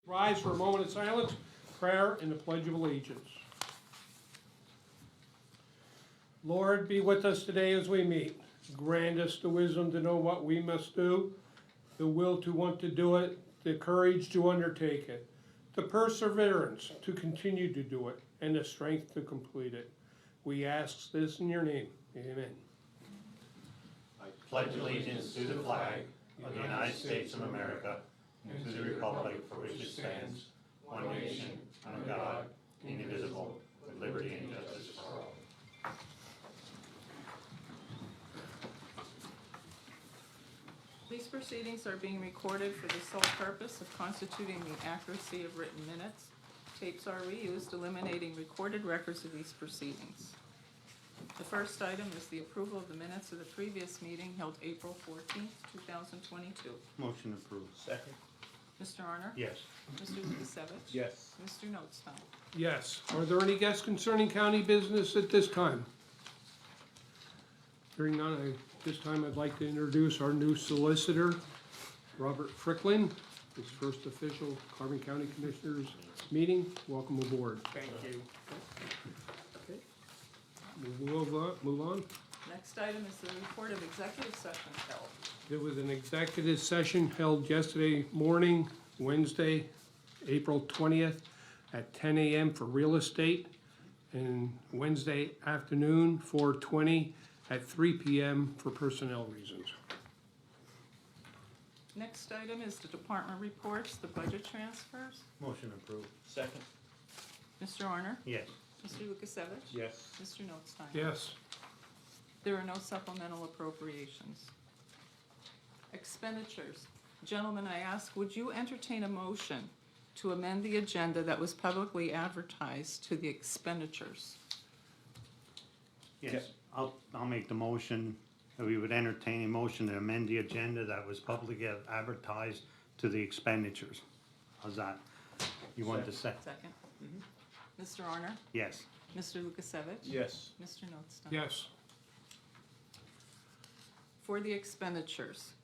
Rise for a moment of silence, prayer, and the Pledge of Allegiance. Lord, be with us today as we meet. Grant us the wisdom to know what we must do, the will to want to do it, the courage to undertake it, the perseverance to continue to do it, and the strength to complete it. We ask this in your name. Amen. I pledge allegiance to the flag of the United States of America and to the republic for which it stands, one nation, under God, indivisible, with liberty and justice for all. These proceedings are being recorded for the sole purpose of constituting the accuracy of written minutes. Tapes are reused, eliminating recorded records of these proceedings. The first item is the approval of the minutes of the previous meeting held April 14th, 2022. Motion approved. Second. Mr. Arner? Yes. Mr. Lukasevich? Yes. Mr. Notstein? Yes. Are there any guests concerning county business at this time? Hearing none, this time I'd like to introduce our new solicitor, Robert Fricklin, his first official Carbon County Commissioners meeting. Welcome aboard. Thank you. Okay. We'll move on. Next item is the report of executive sessions held. There was an executive session held yesterday morning, Wednesday, April 20th, at 10 a.m. for real estate, and Wednesday afternoon, 4:20, at 3 p.m. for personnel reasons. Next item is the department reports, the budget transfers. Motion approved. Second. Mr. Arner? Yes. Mr. Lukasevich? Yes. Mr. Notstein? Yes. There are no supplemental appropriations. Expenditures. Gentlemen, I ask, would you entertain a motion to amend the agenda that was publicly advertised to the expenditures? Yes. I'll make the motion that we would entertain a motion to amend the agenda that was publicly advertised to the expenditures. How's that? You want to second? Second. Mr. Arner? Yes. Mr. Lukasevich? Yes. Mr. Notstein? Yes. For the expenditures,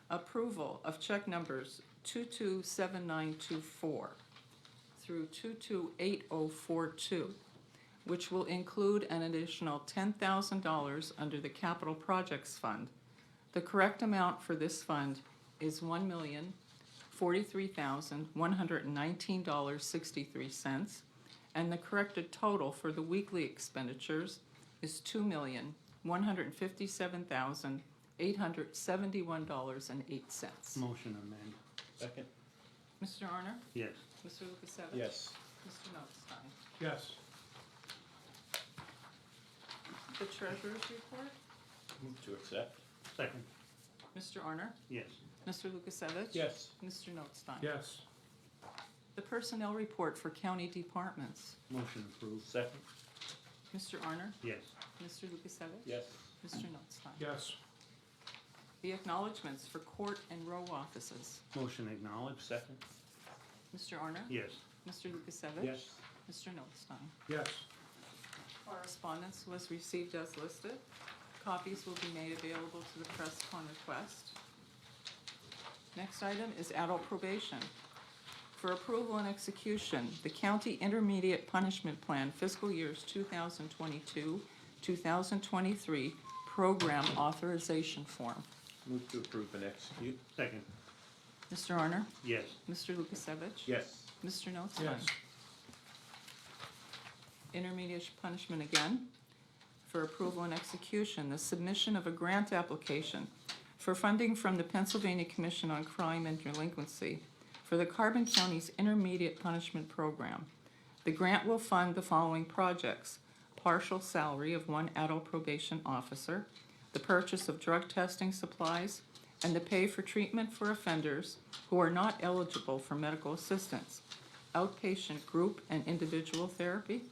approval of check numbers 227924 through 228042, which will include an additional $10,000 under the Capital Projects Fund. The correct amount for this fund is $1,043,119.63, and the corrected total for the weekly expenditures is $2,157,871.08. Motion amend. Second. Mr. Arner? Yes. Mr. Lukasevich? Yes. Mr. Notstein? Yes. The treasurer's report? Move to accept. Second. Mr. Arner? Yes. Mr. Lukasevich? Yes. Mr. Notstein? Yes. The personnel report for county departments. Motion approved. Second. Mr. Arner? Yes. Mr. Lukasevich? Yes. Mr. Notstein? Yes. The acknowledgements for court and row offices. Motion acknowledged. Second. Mr. Arner? Yes. Mr. Lukasevich? Yes. Mr. Notstein? Yes. Correspondence was received as listed. Copies will be made available to the press upon request. Next item is adult probation. For approval and execution, the County Intermediate Punishment Plan fiscal years 2022-2023 program authorization form. Move to approve and execute. Second. Mr. Arner? Yes. Mr. Lukasevich? Yes. Mr. Notstein? Yes. Intermediate punishment again. For approval and execution, the submission of a grant application for funding from the Pennsylvania Commission on Crime and Delinquency for the Carbon County's Intermediate Punishment Program. The grant will fund the following projects: partial salary of one adult probation officer, the purchase of drug testing supplies, and the pay for treatment for offenders who are not eligible for medical assistance, outpatient group and individual therapy.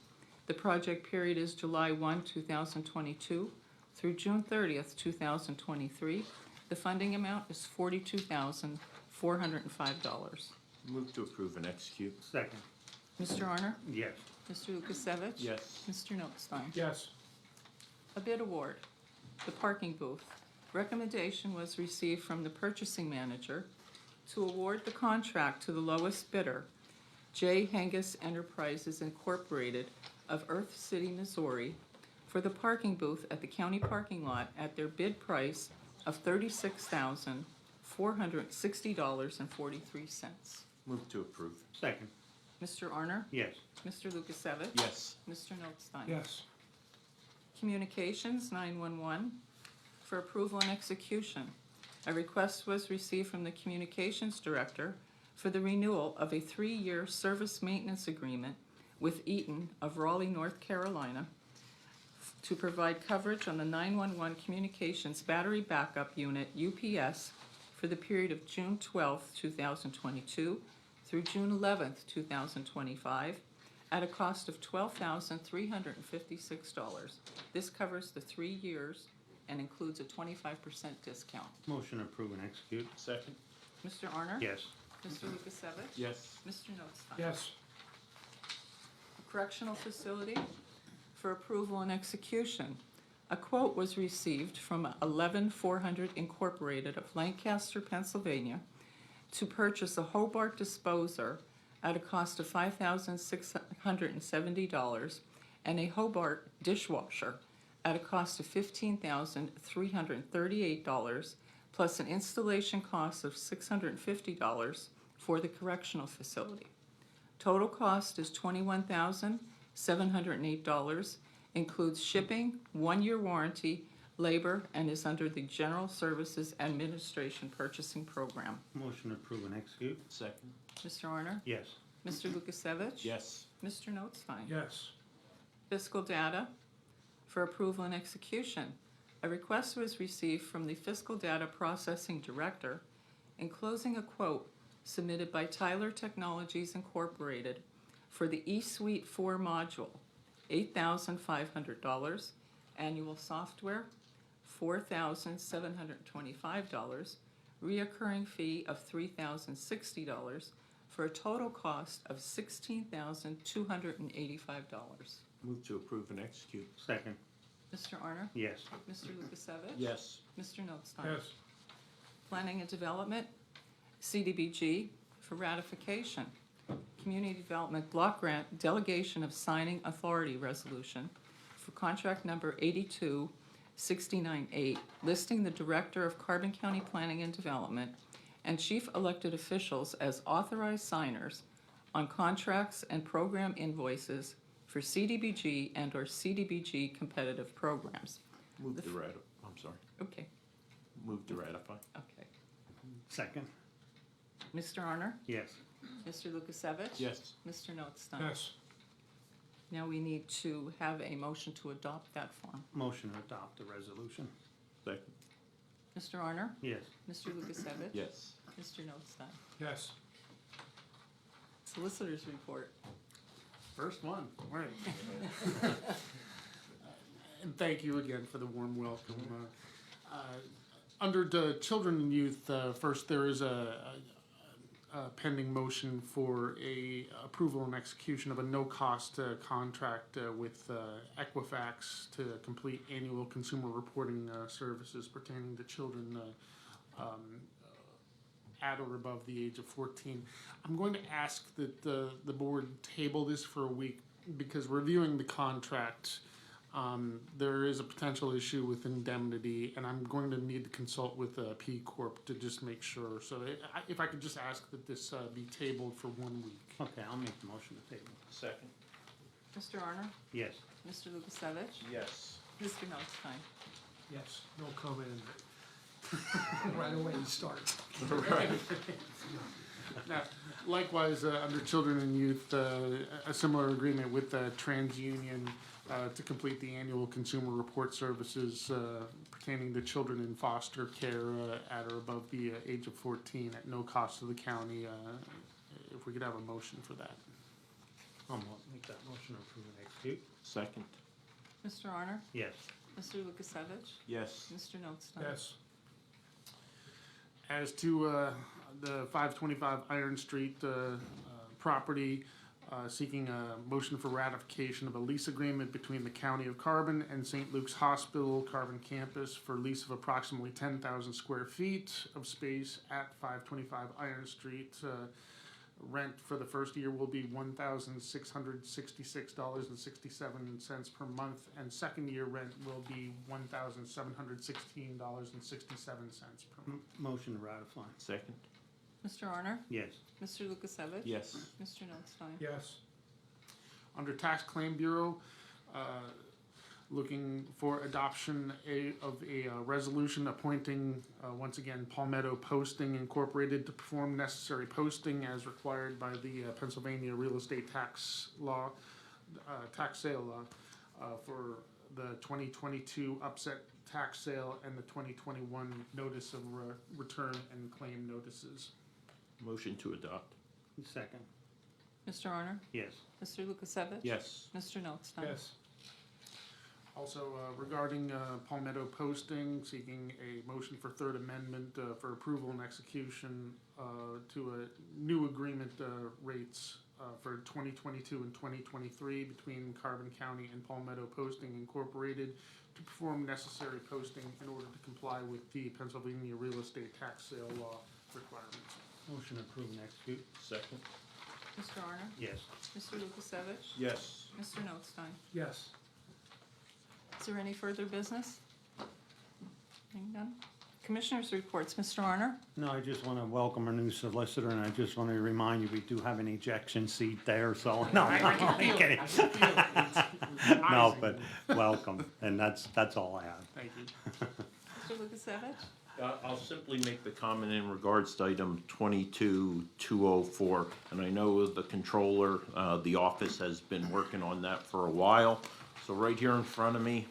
The project period is July 1, 2022 through June 30th, 2023. The funding amount is $42,405. Move to approve and execute. Second. Mr. Arner? Yes. Mr. Lukasevich? Yes. Mr. Notstein? Yes. A bid award. The parking booth. Recommendation was received from the purchasing manager to award the contract to the lowest bidder, J. Hengus Enterprises Incorporated of Earth City, Missouri, for the parking booth at the county parking lot at their bid price of $36,460.43. Move to approve. Second. Mr. Arner? Yes. Mr. Lukasevich? Yes. Mr. Notstein? Yes. Communications 911 for approval and execution. A request was received from the Communications Director for the renewal of a 3-year service maintenance agreement with Eaton of Raleigh, North Carolina, to provide coverage on the 911 Communications Battery Backup Unit, UPS, for the period of June 12, 2022 through June 11, 2025, at a cost of $12,356. This covers the 3 years and includes a 25% discount. Motion to approve and execute. Second. Mr. Arner? Yes. Mr. Lukasevich? Yes. Mr. Notstein? Yes. Correctional Facility for approval and execution. A quote was received from 11400 Incorporated of Lancaster, Pennsylvania, to purchase a Hobart disposer at a cost of $5,670 and a Hobart dishwasher at a cost of $15,338, plus an installation cost of $650 for the correctional facility. Total cost is $21,708, includes shipping, 1-year warranty, labor, and is under the General Services Administration Purchasing Program. Motion to approve and execute. Second. Mr. Arner? Yes. Mr. Lukasevich? Yes. Mr. Notstein? Yes. Fiscal data for approval and execution. A request was received from the Fiscal Data Processing Director enclosing a quote submitted by Tyler Technologies Incorporated for the eSuite 4 module, $8,500, annual software, $4,725, reoccurring fee of $3,060, for a total cost of $16,285. Move to approve and execute. Second. Mr. Arner? Yes. Mr. Lukasevich? Yes. Mr. Notstein? Yes. Planning and Development, CDBG, for ratification. Community Development Block Grant Delegation of Signing Authority Resolution for contract number 82698, listing the Director of Carbon County Planning and Development and chief elected officials as authorized signers on contracts and program invoices for CDBG and/or CDBG competitive programs. Move to ratify. I'm sorry. Okay, Move to ratify. okay. Second. Mr. Arner? Yes. Mr. Lukasevich? Yes. Mr. Notstein? Yes. Now we need to have a motion to adopt that form. Motion to adopt the resolution. Second. Mr. Arner? Yes. Mr. Lukasevich? Yes. Mr. Notstein? Yes. Solicitors report. First one, right. And thank you again for the warm welcome. Under the children and youth, first there is a pending motion for a approval and execution of a no-cost contract with Equifax to complete annual consumer reporting services pertaining to children at or above the age of 14. I'm going to ask that the board table this for a week because reviewing the contract, there is a potential issue with indemnity, and I'm going to need to consult with P Corp to just make sure. So if I could just ask that this be tabled for 1 week. Okay, I'll make the motion to table. Second. Mr. Arner? Yes. Mr. Lukasevich? Yes. Mr. Notstein? Yes. No comment in there. Right away you start. Now, likewise, under children and youth, a similar agreement with TransUnion to complete the annual consumer report services pertaining to children in foster care at or above the age of 14 at no cost to the county. If we could have a motion for that. I'll make that motion to approve and execute. Second. Mr. Arner? Yes. Mr. Lukasevich? Yes. Mr. Notstein? Yes. As to the 525 Iron Street property, seeking a motion for ratification of a lease agreement between the County of Carbon and St. Luke's Hospital Carbon Campus for lease of approximately 10,000 square feet of space at 525 Iron Street. Rent for the first year will be $1,666.67 per month, and second year rent will be $1,716.67 per month. Motion to ratify. Second? Mr. Arner? Yes. Mr. Lukasevich? Yes. Mr. Notstein? Yes. Under Tax Claim Bureau, looking for adoption of a resolution appointing, once again, Palmetto Posting Incorporated to perform necessary posting as required by the Pennsylvania Real Estate Tax Law, tax sale law, for the 2022 upset tax sale and the 2021 notice of return and claim notices. Motion to adopt? Second. Mr. Arner? Yes. Mr. Lukasevich? Yes. Mr. Notstein? Yes. Also, regarding Palmetto Posting, seeking a motion for third amendment for approval and execution to a new agreement rates for 2022 and 2023 between Carbon County and Palmetto Posting Incorporated to perform necessary posting in order to comply with the Pennsylvania Real Estate Tax Sale Law requirements. Motion to approve and execute. Second? Mr. Arner? Yes. Mr. Lukasevich? Yes. Mr. Notstein? Yes. Is there any further business? Hearing none. Commissioners' reports, Mr. Arner? No, I just want to welcome our new solicitor, and I just want to remind you, we do have an ejection seat there, so, no, I'm kidding. No, but welcome, and that's all I have. Thank you. Mr. Lukasevich? I'll simply make the comment in regards to item 22-204, and I know the controller, the office has been working on that for a while. So right here in front of me,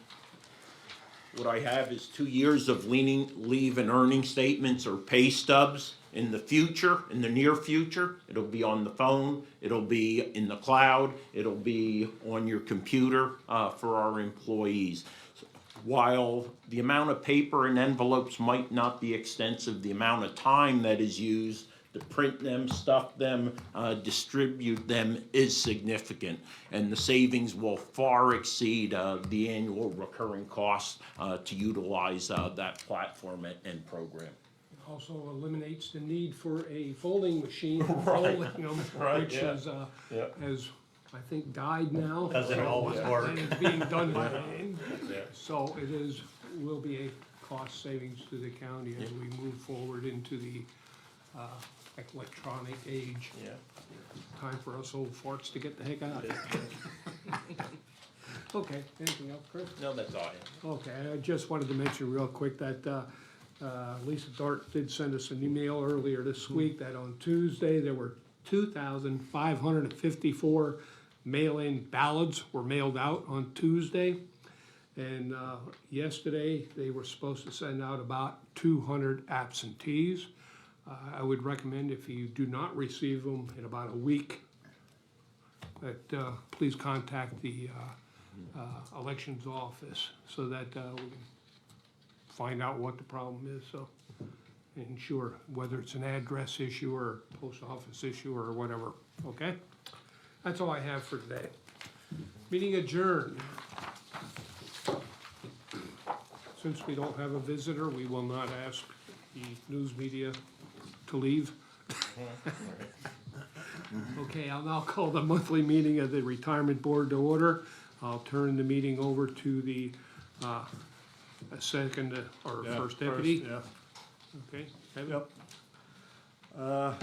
what I have is 2 years of leave and earning statements or pay stubs. In the future, in the near future, it'll be on the phone, it'll be in the cloud, it'll be on your computer for our employees. While the amount of paper and envelopes might not be extensive, the amount of time that is used to print them, stuff them, distribute them is significant. And the savings will far exceed the annual recurring cost to utilize that platform and program. Also eliminates the need for a folding machine for folding them, which yeah. is, Yeah. has, I think, died now. Doesn't always work. And it's being done by hand. Yeah. So it will be a cost savings to the county as we move forward into the electronic age. Yeah. Time for us old farts to get the heck out. Okay, anything else, Chris? No, that's all I have. Okay, I just wanted to mention real quick that Lisa Dart did send us an email earlier this week that on Tuesday, there were 2,554 mail-in ballots were mailed out on Tuesday. And yesterday, they were supposed to send out about 200 absentees. I would recommend if you do not receive them in about a week, that please contact the elections office so that we can find out what the problem is, so ensure whether it's an address issue or post office issue or whatever, okay? That's all I have for today. Meeting adjourned. Since we don't have a visitor, we will not ask the news media to leave. Okay, I'll now call the monthly meeting of the Retirement Board to order. I'll turn the meeting over to the second or first deputy. Yeah. Okay, Kevin? Yep. I'd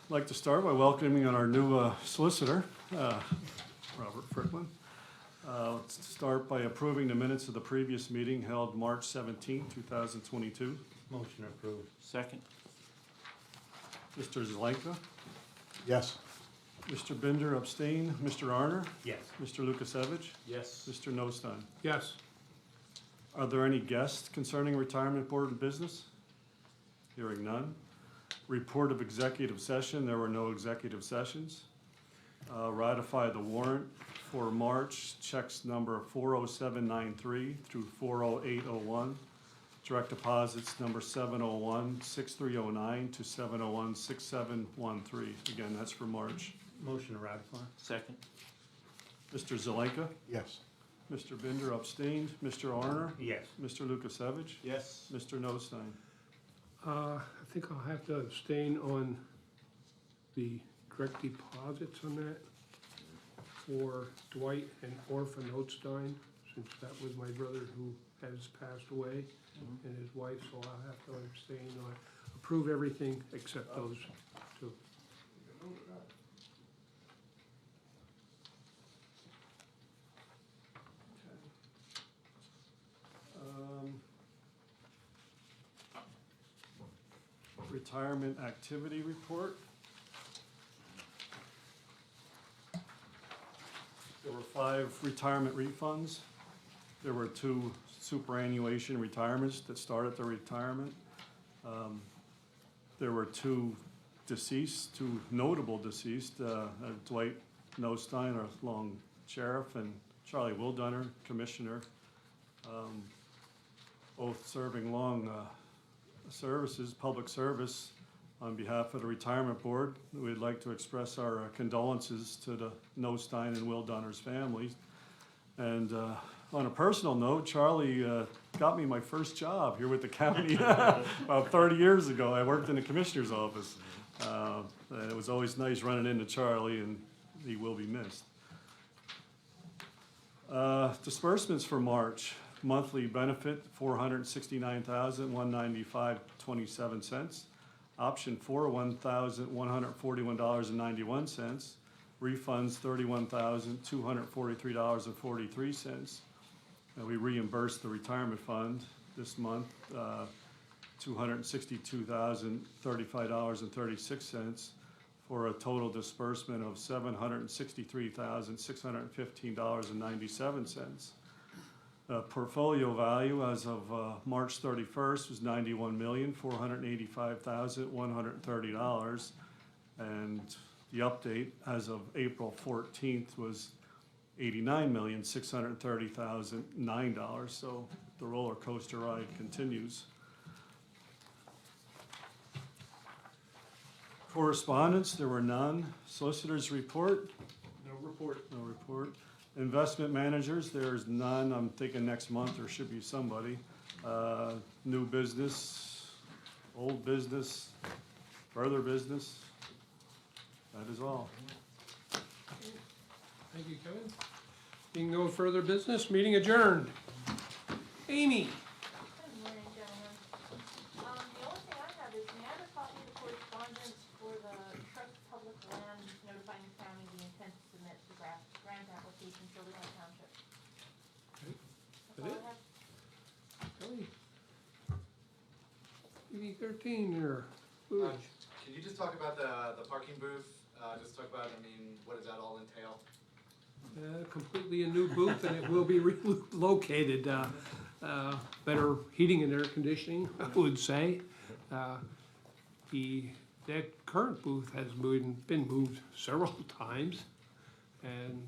like to start by welcoming our new solicitor, Robert Fricklin. Let's start by approving the minutes of the previous meeting held March 17, 2022. Motion approved. Second? Mr. Zelenka, Yes. Mr. Binder abstain, Mr. Arner, Yes. Mr. Lukasevich, Yes. Mr. Nostine. Yes. Are there any guests concerning retirement board business? Hearing none. Report of executive session, there were no executive sessions. Ratify the warrant for March, checks number 40793 through 40801. Direct deposits number 7016309 to 7016713. Again, that's for March. Motion to ratify. Second. Mr. Zelenka? Yes. Mr. Binder abstained. Mr. Arner? Yes. Mr. Lukasevich? Yes. Mr. Notstein? I think I'll have to abstain on the direct deposits on that for Dwight and Orphan Oatstein, since that was my brother who has passed away, and his wife, so I'll have to abstain on, approve everything except those two. Retirement activity report. There were 5 retirement refunds. There were 2 superannuation retirements that started their retirement. There were 2 deceased, 2 notable deceased, Dwight Nostine, our long sheriff, and Charlie Wildunner, commissioner, both serving long services, public service. On behalf of the retirement board, we'd like to express our condolences to the Nostine and Wildunner's families. And on a personal note, Charlie got me my first job here with the county about 30 years ago. I worked in the commissioner's office. And it was always nice running into Charlie, and he will be missed. Disbursements for March. Monthly benefit, $469,195.27. Option 4, $1,141.91. Refunds, $31,243.43. We reimbursed the retirement fund this month, $262,035.36, for a total disbursement of $763,615.97. Portfolio value as of March 31st was $91,485,130, and the update as of April 14th was $89,630,009. So the roller coaster ride continues. Correspondence, there were none. Solicitors report? No report. No report. Investment managers, there's none. I'm thinking next month there should be somebody. New business, old business, further business. That is all. Thank you, Kevin. Being no further business, meeting adjourned. Amy? Good morning, gentlemen. The only thing I have is, may I have a copy of the correspondence for the trust public land notifying the county the intent to submit the grant application for Leland Township? That That's all it? I have. Kelly? DD 13 there. Ooh. Can you just talk about the parking booth? Just talk about, what does that all entail? Completely a new booth, and it will be relocated. Better heating and air conditioning, I would say. That current booth has been moved several times, and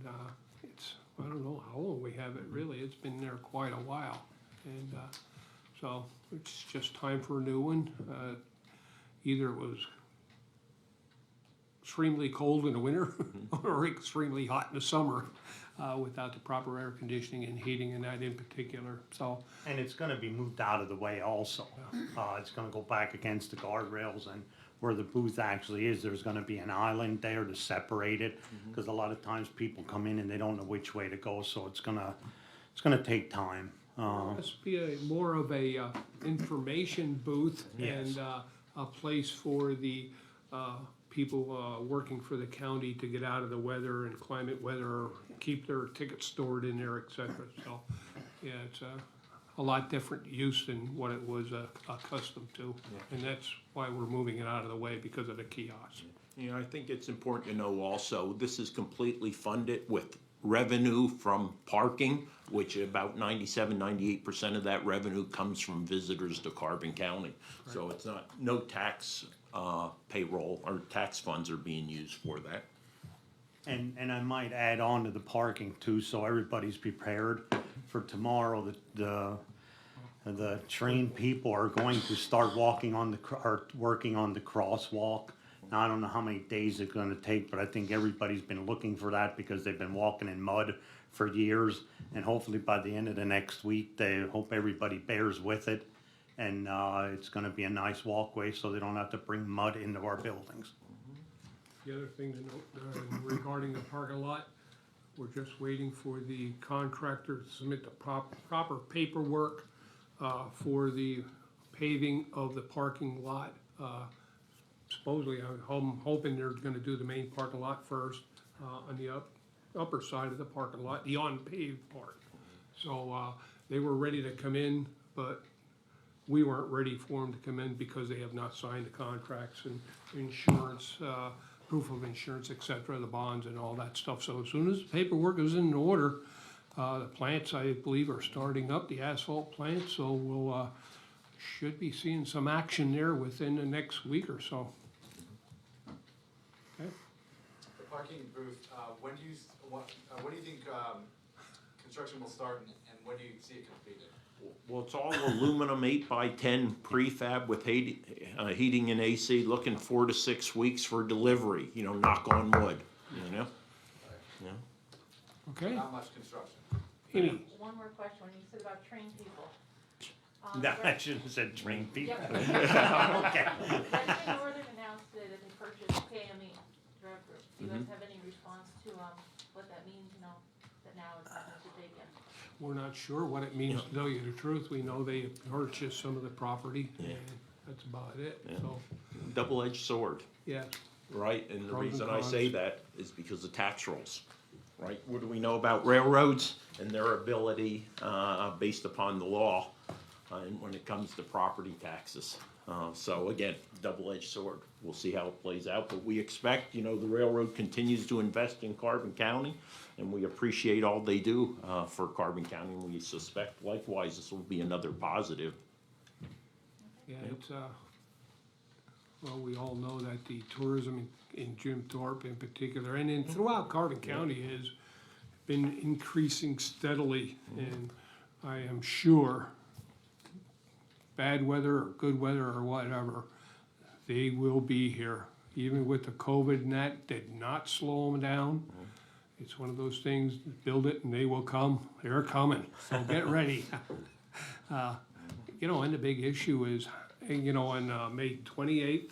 it's, I don't know how long we have it really. It's been there quite a while, and so it's just time for a new one. Either it was extremely cold in the winter or extremely hot in the summer without the proper air conditioning and heating and that in particular, so. And it's gonna be moved out of the way also. It's gonna go back against the guardrails, and where the booth actually is, there's gonna be an island there to separate it. Cause a lot of times people come in and they don't know which way to go, so it's gonna take time. Must be more of a information booth Yes. and a place for the people working for the county to get out of the weather and climate weather, keep their tickets stored in there, et cetera. So, yeah, it's a lot different use than what it was accustomed to. And that's why we're moving it out of the way, because of the kiosk. Yeah, I think it's important to know also, this is completely funded with revenue from parking, which about 97–98% of that revenue comes from visitors to Carbon County. So it's not, no tax payroll or tax funds are being used for that. And I might add on to the parking too, so everybody's prepared for tomorrow. The trained people are going to start walking on working on the crosswalk Now, I don't know how many days it's gonna take, but I think everybody's been looking for that because they've been walking in mud for years. And hopefully by the end of the next week, they hope everybody bears with it. And, it's gonna be a nice walkway so they don't have to bring mud into our buildings. The other thing to note regarding the parking lot, we're just waiting for the contractor to submit the proper paperwork for the paving of the parking lot. Supposedly, I'm hoping they're gonna do the main parking lot first, on the upper side of the parking lot, the unpaved part. So, they were ready to come in, but we weren't ready for them to come in because they have not signed the contracts and insurance, proof of insurance, et cetera, the bonds and all that stuff. So as soon as the paperwork is in order, the plants, I believe, are starting up, the asphalt plants, so we'll, should be seeing some action there within the next week or so. Okay, The parking booth, when do you think, construction will start and when do you see it completed? Well, it's all aluminum 8x10 prefab with heating and AC, looking 4 to 6 weeks for delivery, you know, knock on wood, you know? Yeah. okay, Not much construction. Amy, One more question, when you said about trained people. No, I shouldn't have said trained people. Yep. Okay. Resident Northern announced that they purchased KME Drug Group. Do you guys have any response to, what that means, you know, that now it's happening to take in? we're not sure what it means, to tell you the truth. We know they purchased some of the property, Yeah. and that's about it, Yeah. so, Double-edged sword, yeah. right? And the Pros and reason I say cons. that is because of tax rolls, right? What do we know about railroads and their ability, based upon the law, and when it comes to property taxes? So again, double-edged sword. We'll see how it plays out, but we expect, you know, the railroad continues to invest in Carbon County, and we appreciate all they do, for Carbon County, and we suspect likewise this will be another positive. Yeah, it's, well, we all know that the tourism in Jim Thorpe in particular, and then throughout Carbon County has been increasing steadily, and I am sure, bad weather or good weather or whatever, they will be here. Even with the COVID and that, did not slow them down. It's one of those things, build it and they will come, they're coming, so get ready. You know, and the big issue is, you know, on May 28th,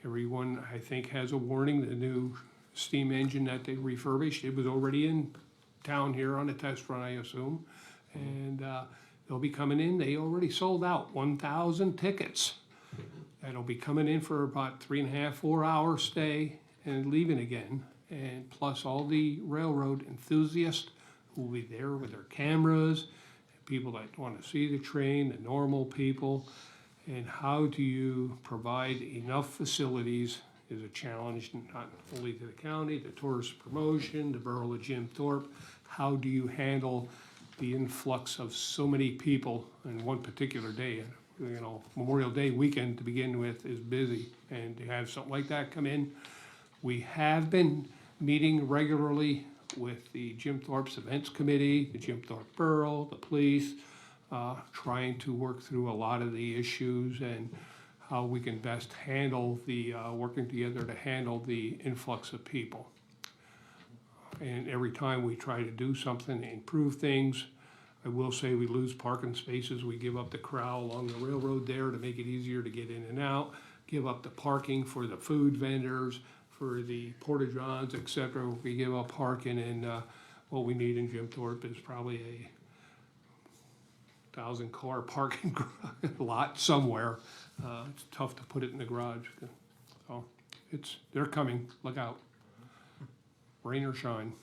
everyone, I think, has a warning, the new steam engine that they refurbished, it was already in town here on a test run, I assume. And they'll be coming in, they already sold out 1,000 tickets. That'll be coming in for about 3.5, 4 hour stay and leaving again. And plus all the railroad enthusiasts who will be there with their cameras, people that want to see the train, the normal people. And how do you provide enough facilities is a challenge, not only to the county, the tourist promotion, the borough of Jim Thorpe. How do you handle the influx of so many people in one particular day? You know, Memorial Day weekend to begin with is busy, and to have something like that come in. We have been meeting regularly with the Jim Thorpe's Events Committee, the Jim Thorpe Borough, the police, trying to work through a lot of the issues and how we can best handle the, working together to handle the influx of people. And every time we try to do something to improve things, I will say we lose parking spaces, we give up the corral along the railroad there to make it easier to get in and out, give up the parking for the food vendors, for the porta-johns, et cetera. We give up parking, and what we need in Jim Thorpe is probably a 1,000-car parking lot somewhere. It's tough to put it in the garage. So they're coming, look out. Rain or shine.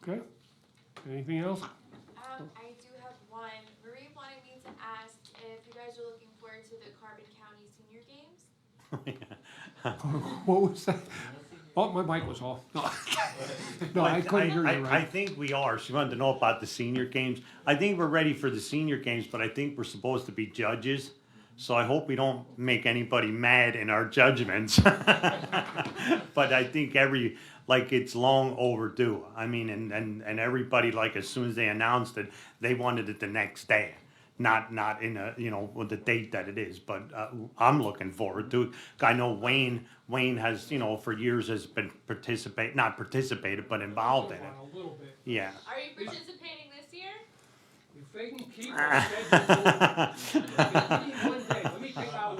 Okay, anything else? I do have one. Marie wanted me to ask if you guys are looking forward to the Carbon County Senior Games. What was that? Oh, my mic was off. No, no, I couldn't hear you I right. think we are. She wanted to know about the senior games. I think we're ready for the senior games, but I think we're supposed to be judges. So I hope we don't make anybody mad in our judgments. But I think it's long overdue. I mean, and everybody, like, as soon as they announced it, they wanted it the next day. not in a, you know, with the date that it is, but I'm looking forward to it. I know Wayne has, you know, for years has been not participated, but involved in it. A little bit. Yeah. Are you participating this year? If they can keep our schedule going, one day, let me think out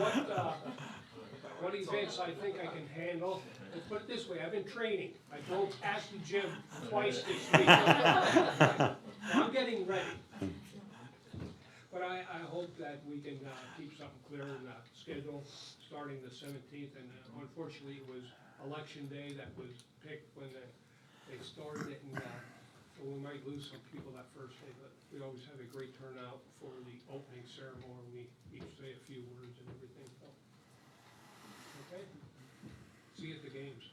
what events I think I can handle. Let's put it this way, I've been training. I drove past the gym twice this week. I'm getting ready. But I hope that we can keep something clear in the schedule, starting the 17th. And unfortunately, it was election day that was picked when they started it. And so we might lose some people that first day, but we always have a great turnout for the opening ceremony. We each say a few words and everything. So, okay? See you at the games.